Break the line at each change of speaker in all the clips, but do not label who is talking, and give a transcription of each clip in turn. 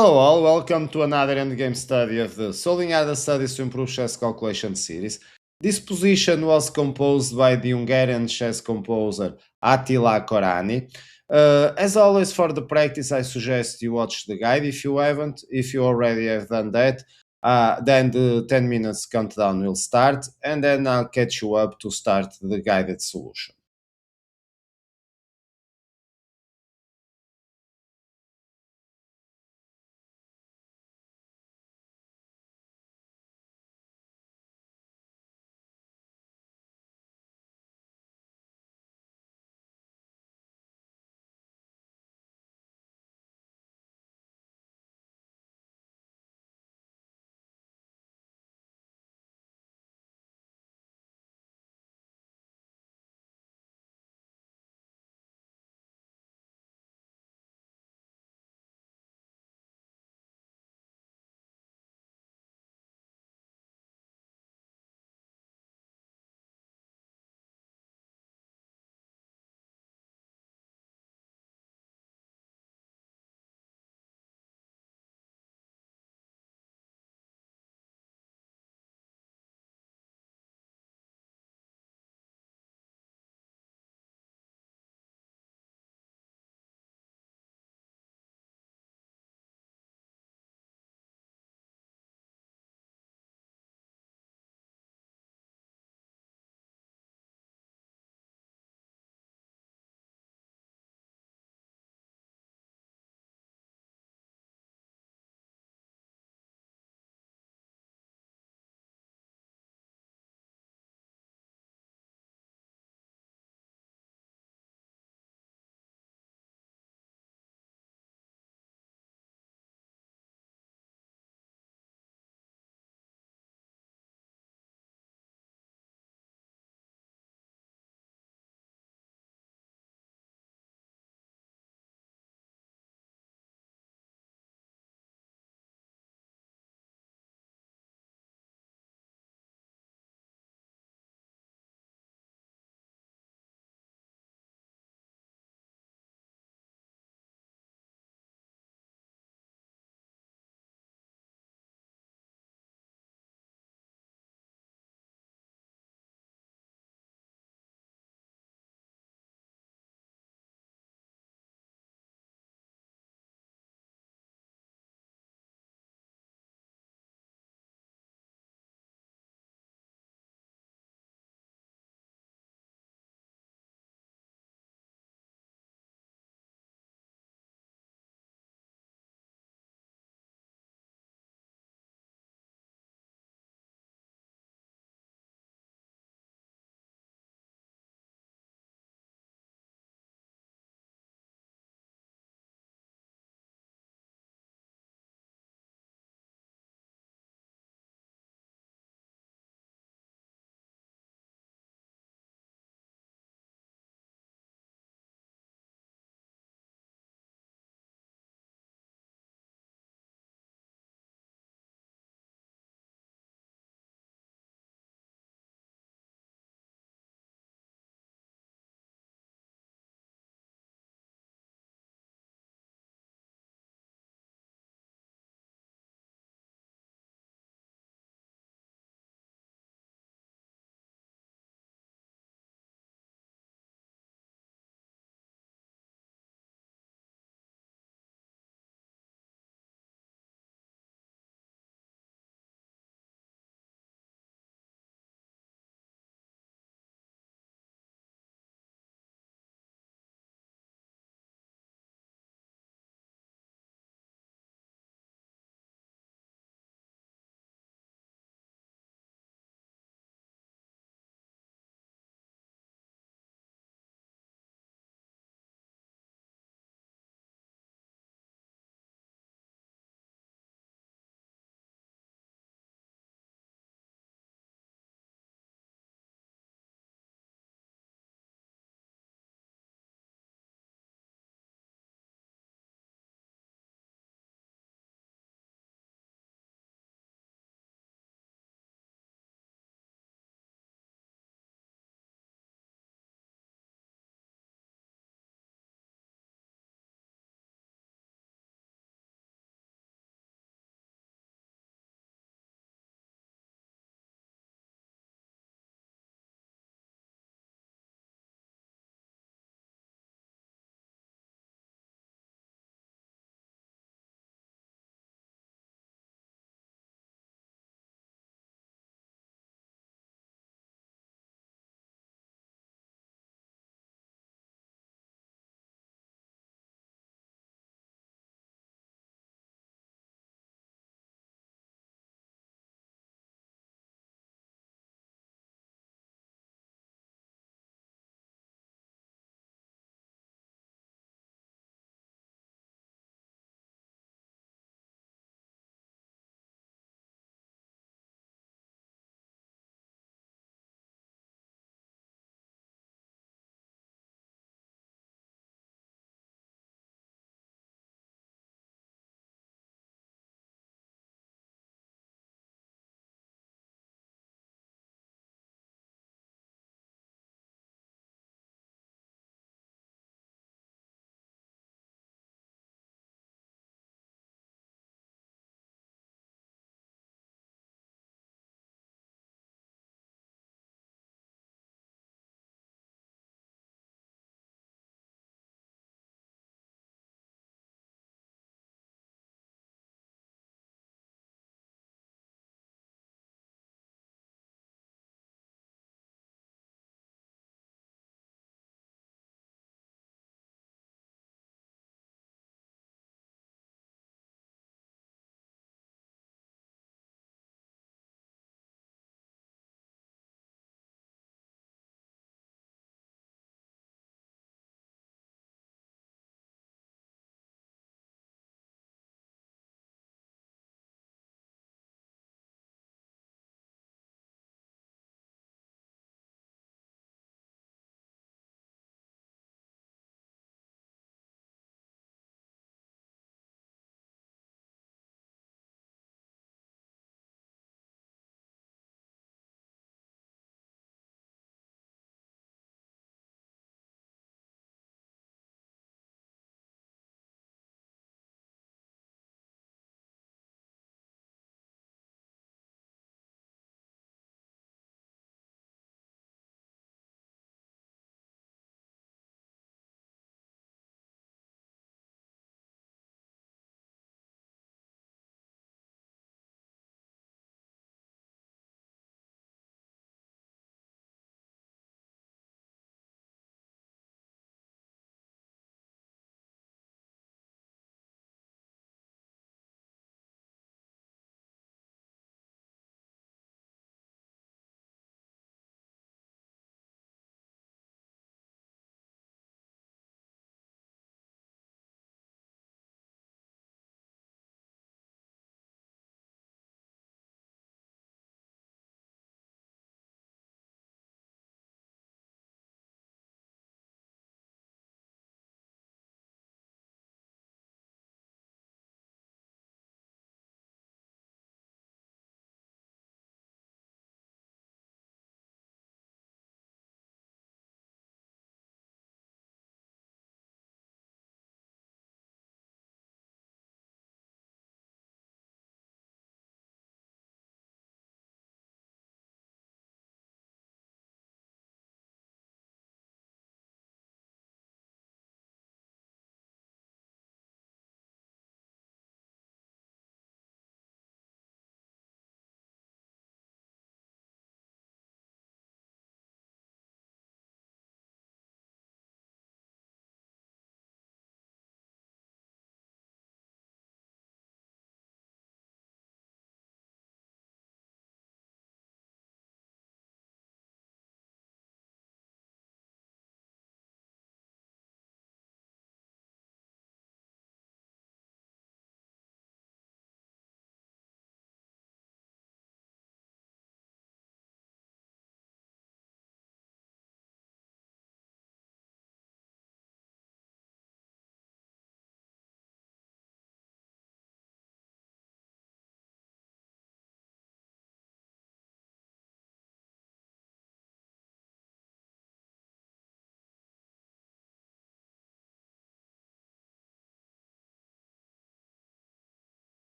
Hello all, welcome to another endgame study of the Solving Other Studies to Improve Chess Calculation series. This position was composed by the Hungarian chess composer Attila Koranyi. As always, for the practice, I suggest you watch the guide if you haven't. If you already have done that, then the 10 minutes countdown will start, and then I'll catch you up to start the guided solution.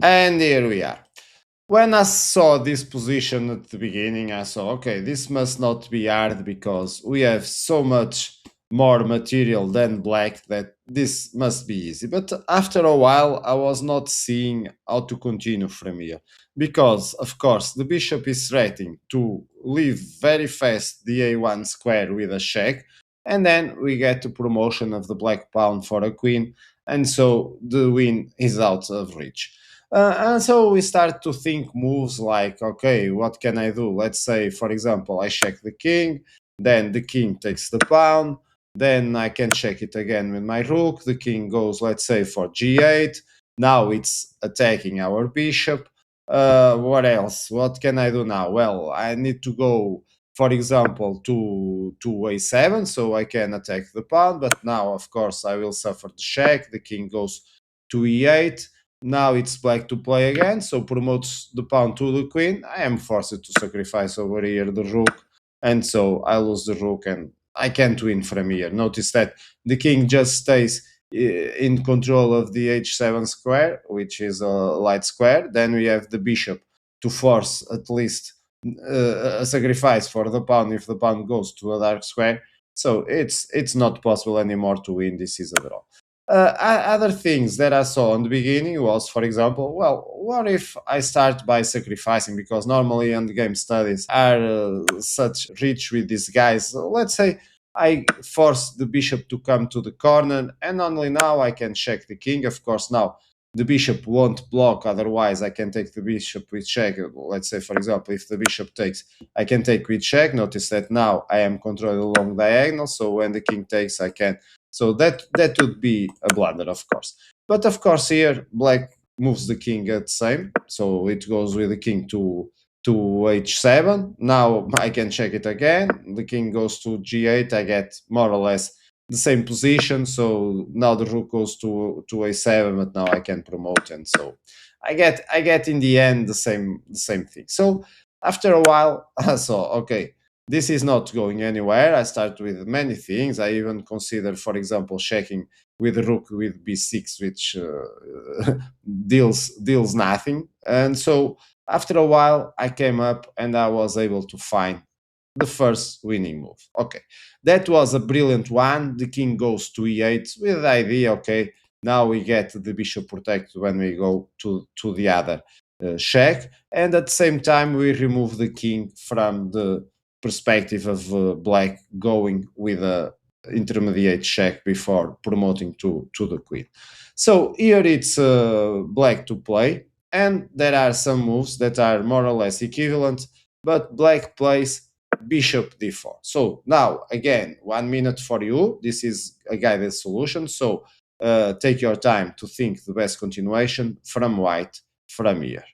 And here we are. When I saw this position at the beginning, I saw, okay, this must not be hard because we have so much more material than black that this must be easy. But after a while, I was not seeing how to continue from here because, of course, the bishop is threatening to leave very fast the a1 square with a check, and then we get the promotion of the black pawn for a queen, and so the win is out of reach. And so we start to think moves like, okay, what can I do? Let's say, for example, I check the king, then the king takes the pawn, then I can check it again with my rook. The king goes, let's say, for g8. Now it's attacking our bishop. What else? What can I do now? Well, I need to go, for example, to a7 so I can attack the pawn. But now, of course, I will suffer the check. The king goes to e8. Now it's black to play again, so promotes the pawn to the queen. I am forced to sacrifice over here the rook, and so I lose the rook and I can't win from here. Notice that the king just stays in control of the h7 square, which is a light square. Then we have the bishop to force at least a sacrifice for the pawn if the pawn goes to a dark square. So it's not possible anymore to win. This is a draw. Other things that I saw in the beginning was, for example, well, what if I start by sacrificing? Because normally end game studies are such rich with these guys. So let's say I force the bishop to come to the corner, and only now I can check the king. Of course, now the bishop won't block, otherwise, I can take the bishop with check. Let's say, for example, if the bishop takes, I can take with check. Notice that now I am controlling along diagonal, so when the king takes, I can so that would be a blunder, of course. But of course, here black moves the king at the same, so it goes with the king to h7. Now I can check it again. The king goes to g8. I get more or less the same position. So now the rook goes to a7, but now I can promote, and so I get in the end the same thing. So after a while, I saw okay, this is not going anywhere. I start with many things. I even consider, for example, checking with the rook with b6, which deals nothing. And so after a while, I came up and I was able to find the first winning move. Okay, that was a brilliant one. The king goes to e8 with the idea, okay, now we get the bishop protected when we go to the other check. And at the same time, we remove the king from the perspective of black going with a intermediate check before promoting to the queen. So here it's black to play, and there are some moves that are more or less equivalent, but black plays bishop d4. So now again, 1 minute for you. This is a guided solution, so take your time to think the best continuation from white from here.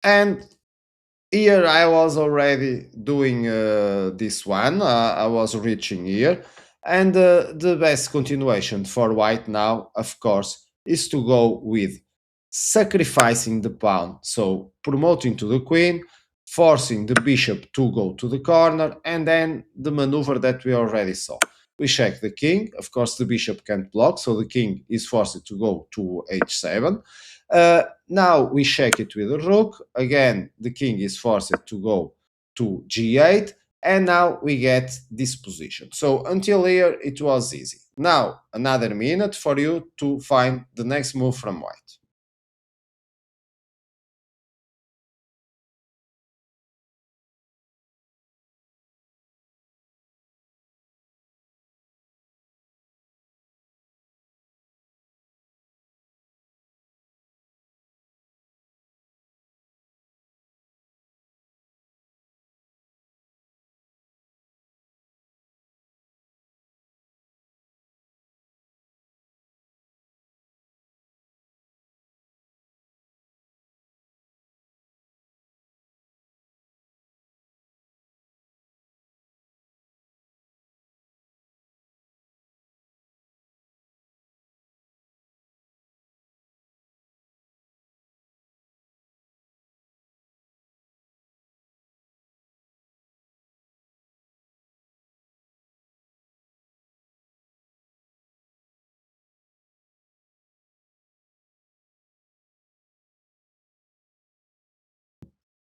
And here I was already doing this one. I was reaching here. And the best continuation for white now, of course, is to go with sacrificing the pawn. So promoting to the queen, forcing the bishop to go to the corner, and then the maneuver that we already saw. We check the king. Of course, the bishop can't block, so the king is forced to go to h7. Now we check it with the rook. Again, the king is forced to go to g8, and now we get this position. So until here, it was easy. Now, another minute for you to find the next move from white.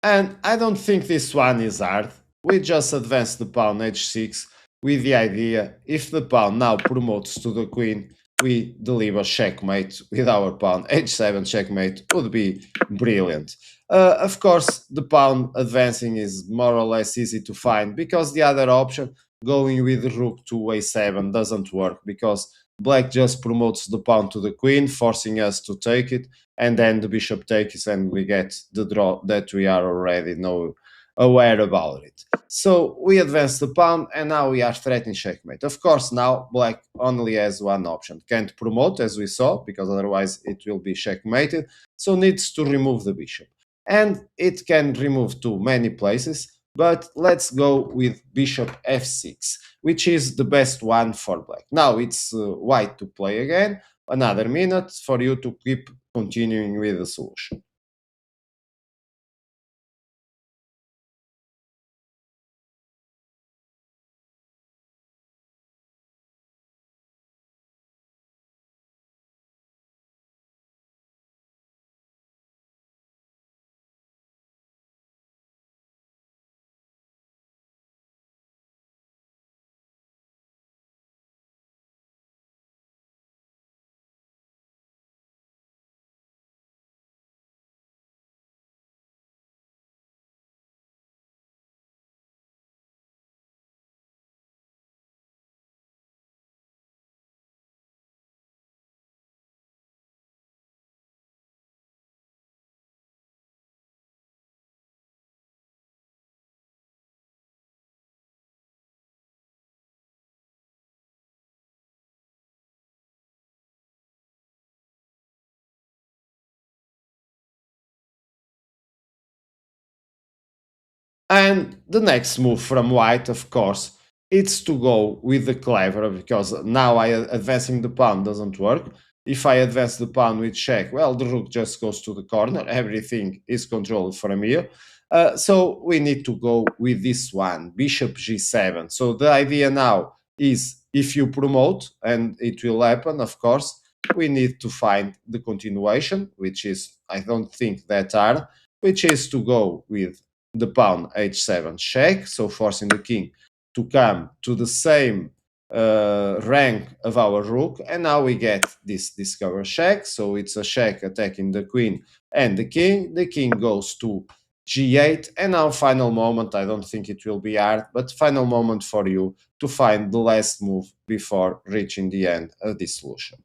And I don't think this one is hard. We just advance the pawn h6 with the idea if the pawn now promotes to the queen, we deliver checkmate with our pawn h7 checkmate would be brilliant. Of course, the pawn advancing is more or less easy to find because the other option, going with the rook to a7, doesn't work because black just promotes the pawn to the queen, forcing us to take it, and then the bishop takes and we get the draw that we are already know aware about it. So we advance the pawn and now we are threatening checkmate. Of course, now black only has one option. Can't promote as we saw because otherwise it will be checkmated. So needs to remove the bishop. And it can remove to many places, but let's go with bishop f6, which is the best one for black. Now it's white to play again. Another minute for you to keep continuing with the solution. And the next move from white, of course, it's to go with the clever because now I advancing the pawn doesn't work. If I advance the pawn with check, well, the rook just goes to the corner. Everything is controlled from here. So we need to go with this one, bishop g7. So the idea now is if you promote, and it will happen, of course, we need to find the continuation, which is, I don't think that hard, which is to go with the pawn h7 check, so forcing the king to come to the same rank of our rook, and now we get this discover check, so it's a check attacking the queen and the king goes to g8, and now final moment, I don't think it will be hard, but final moment for you to find the last move before reaching the end of this solution.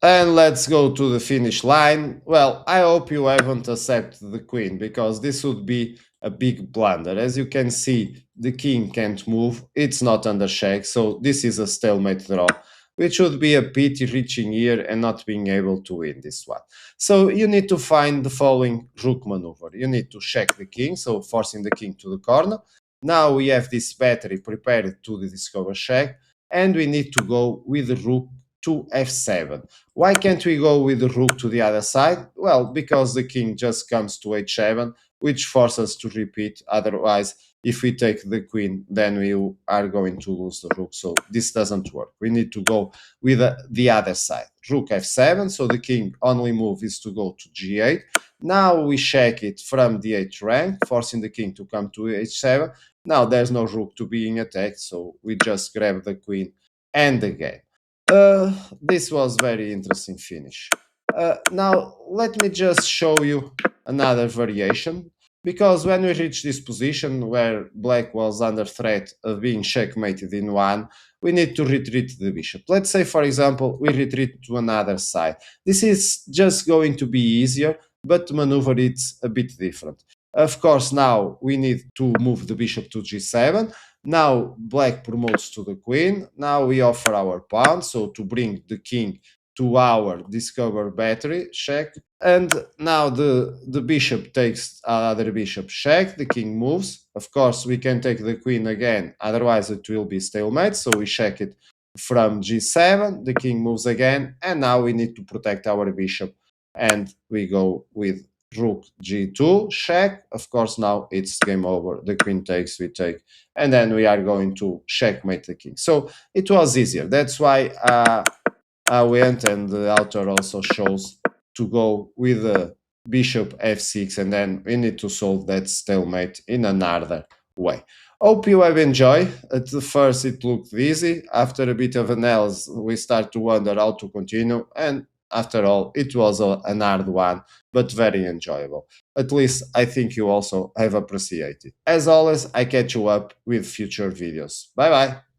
And let's go to the finish line. Well, I hope you haven't accepted the queen, because this would be a big blunder. As you can see, the king can't move. It's not under check, so this is a stalemate draw, which would be a pity reaching here and not being able to win this one. So you need to find the following rook maneuver. You need to check the king, so forcing the king to the corner. Now we have this battery prepared to the discover check, and we need to go with the rook to f7. Why can't we go with the rook to the other side? Well, because the king just comes to h7, which forces us to repeat. Otherwise, if we take the queen, then we are going to lose the rook. So this doesn't work. We need to go with the other side. Rook f7, so the king only move is to go to g8. Now we check it from the 8th rank, forcing the king to come to h7. Now there's no rook to being attacked, so we just grab the queen and the game. This was very interesting finish. Now let me just show you another variation, because when we reach this position where black was under threat of being checkmated in one, we need to retreat the bishop. Let's say, for example, we retreat to another side. This is just going to be easier, but to maneuver it's a bit different. Of course, now we need to move the bishop to g7. Now black promotes to the queen. Now we offer our pawn, so to bring the king to our discover battery check. And now the bishop takes other bishop check. The king moves. Of course, we can take the queen again, otherwise it will be stalemate. So we check it from g7. The king moves again, and now we need to protect our bishop, and we go with rook g2 check. Of course, now it's game over. The queen takes, we take, and then we are going to checkmate the king. So it was easier. That's why I went, and the author also shows to go with the bishop f6, and then we need to solve that stalemate in another way. Hope you have enjoyed. At the first it looked easy. After a bit of analysis, we start to wonder how to continue, and after all, it was an hard one, but very enjoyable. At least I think you also have appreciated. As always, I catch you up with future videos. Bye bye.